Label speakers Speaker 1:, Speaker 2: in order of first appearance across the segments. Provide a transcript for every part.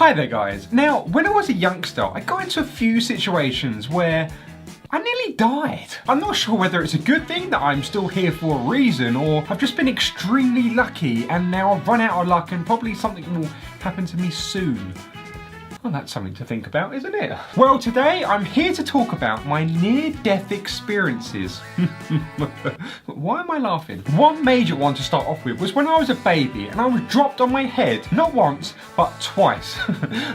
Speaker 1: Hi there guys. Now, when I was a youngster, I got into a few situations where I nearly died. I'm not sure whether it's a good thing that I'm still here for a reason, or I've just been extremely lucky and now I've run out of luck and probably something will happen to me soon. Well, that's something to think about, isn't it? Well, today I'm here to talk about my near-death experiences. Why am I laughing? One major one to start off with was when I was a baby and I was dropped on my head, not once, but twice,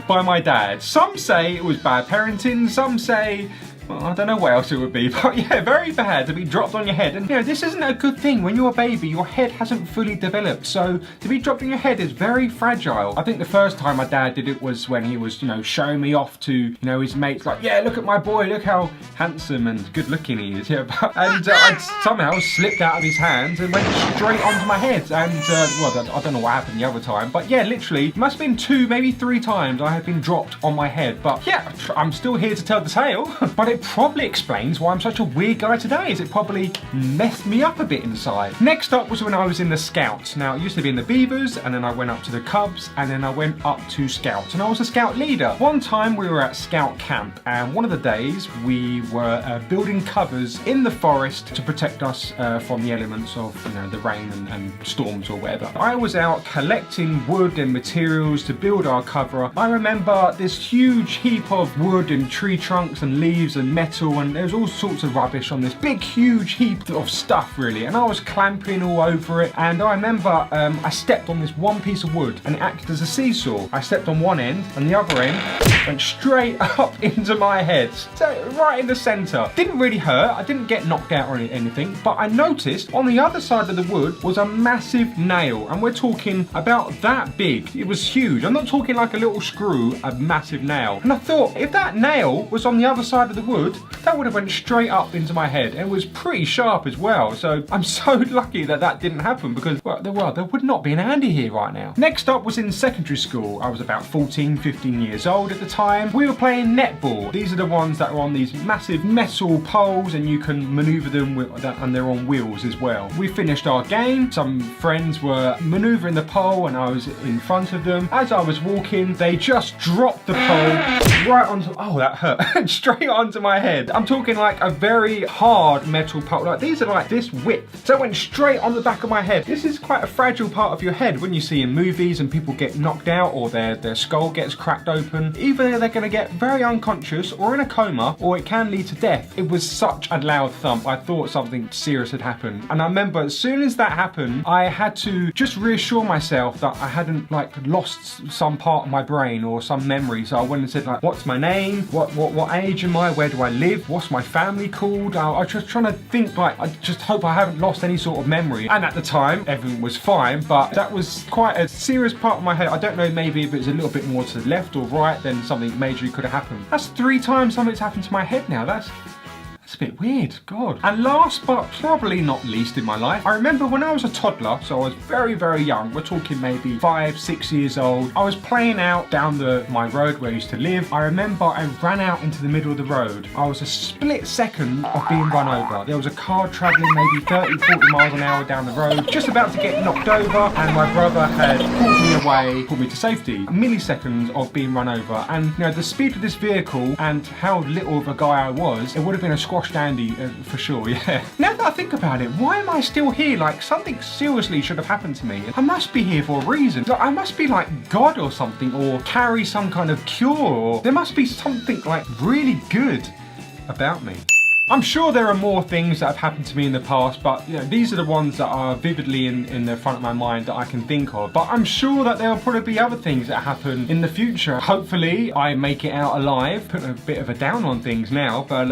Speaker 1: by my dad. Some say it was bad parenting, some say, well, I don't know what else it would be, but yeah, very bad to be dropped on your head. And you know, this isn't a good thing. When you're a baby, your head hasn't fully developed, so to be dropped on your head is very fragile. I think the first time my dad did it was when he was, showing me off to, his mates, like, yeah, look at my boy, look how handsome and good looking he is. Yeah, and I somehow slipped out of his hands and went straight onto my head. And well, I don't know what happened the other time, but yeah, literally, it must have been 2, maybe 3 times I had been dropped on my head. But yeah, I'm still here to tell the tale. But it probably explains why I'm such a weird guy today, as it probably messed me up a bit inside. Next up was when I was in the Scouts. Now, it used to be in the Beavers, and then I went up to the Cubs, and then I went up to Scouts, and I was a Scout leader. One time we were at Scout camp, and one of the days we were building covers in the forest to protect us from the elements of the rain and storms or whatever. I was out collecting wood and materials to build our cover. I remember this huge heap of wood and tree trunks and leaves and metal, and there was all sorts of rubbish on this big huge heap of stuff really, and I was clamping all over it. And I remember I stepped on this one piece of wood and it acted as a seesaw. I stepped on one end and the other end went straight up into my head, so right in the center. Didn't really hurt, I didn't get knocked out or anything, but I noticed on the other side of the wood was a massive nail, and we're talking about that big. It was huge. I'm not talking like a little screw, a massive nail. And I thought, if that nail was on the other side of the wood, that would have went straight up into my head, and it was pretty sharp as well. So I'm so lucky that that didn't happen, because well, there would not be an Andy here right now. Next up was in secondary school. I was about 14, 15 years old at the time. We were playing netball. These are the ones that are on these massive metal poles, and you can maneuver them and they're on wheels as well. We finished our game. Some friends were maneuvering the pole and I was in front of them. As I was walking, they just dropped the pole right onto, oh that hurt, straight onto my head. I'm talking like a very hard metal pole. Like, these are like this width. So it went straight on the back of my head. This is quite a fragile part of your head when you see in movies and people get knocked out or their skull gets cracked open. Either they're going to get very unconscious or in a coma, or it can lead to death. It was such a loud thump. I thought something serious had happened. And I remember as soon as that happened, I had to just reassure myself that I hadn't like lost some part of my brain or some memory. So I went and said like, what's my name? What age am I? Where do I live? What's my family called? I was just trying to think, like, I just hope I haven't lost any sort of memory. And at the time, everything was fine, but that was quite a serious part of my head. I don't know, maybe if it was a little bit more to the left or right, then something majorly could have happened. That's 3 times something's happened to my head now. That's a bit weird, God. And last but probably not least in my life, I remember when I was a toddler, so I was very, very young. We're talking maybe 5, 6 years old. I was playing out down my road where I used to live. I remember I ran out into the middle of the road. I was a split second of being run over. There was a car traveling maybe 30, 40 miles an hour down the road, just about to get knocked over, and my brother had pulled me away, pulled me to safety. Milliseconds of being run over, and the speed of this vehicle and how little of a guy I was, it would have been a squash Andy for sure, yeah. Now that I think about it, why am I still here? Like, something seriously should have happened to me. I must be here for a reason. Like, I must be like God or something, or carry some kind of cure, or there must be something like really good about me. I'm sure there are more things that have happened to me in the past, but these are the ones that are vividly in the front of my mind that I can think of. But I'm sure that there will probably be other things that happen in the future. Hopefully I make it out alive. Put a bit of a down on things now, but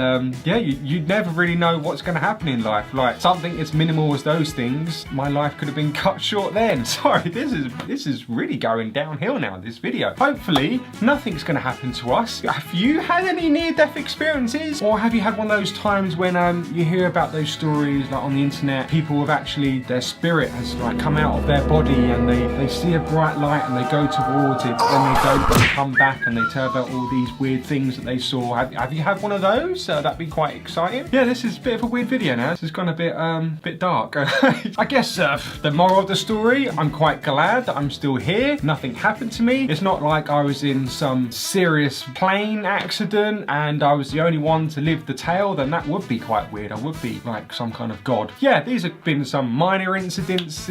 Speaker 1: yeah, you never really know what's going to happen in life. Like, something as minimal as those things, my life could have been cut short then. Sorry, this is really going downhill now, this video. Hopefully nothing's going to happen to us. Have you had any near-death experiences, or have you had one of those times times when you hear about those stories like on the internet, people have actually, their spirit has like come out of their body and they see a bright light and they go towards it, and they go and come back and they tell about all these weird things that they saw. Have you had one of those? That'd be quite exciting. Yeah, this is a bit of a weird video now. This has gone a bit dark. I guess the moral of the story, I'm quite glad that I'm still here. Nothing happened to me. It's not like I was in some serious plane accident and I was the only one to live the tale. Then that would be quite weird. I would be like some kind of god. Yeah, these have been some minor incidents.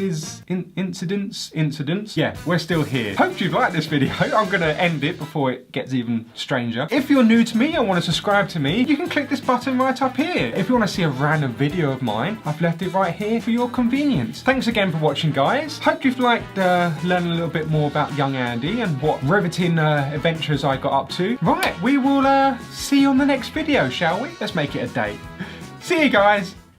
Speaker 1: Yeah, we're still here. Hope you've liked this video. I'm gonna end it before it gets even stranger. If you're new to me and want to subscribe to me, you can click this button right up here. If you want to see a random video of mine, I've left it right here for your convenience. Thanks again for watching, guys. Hope you've liked learning a little bit more about young Andy and what riveting adventures I got up to. Right, we will see you on the next video, shall we? Let's make it a date. See you, guys.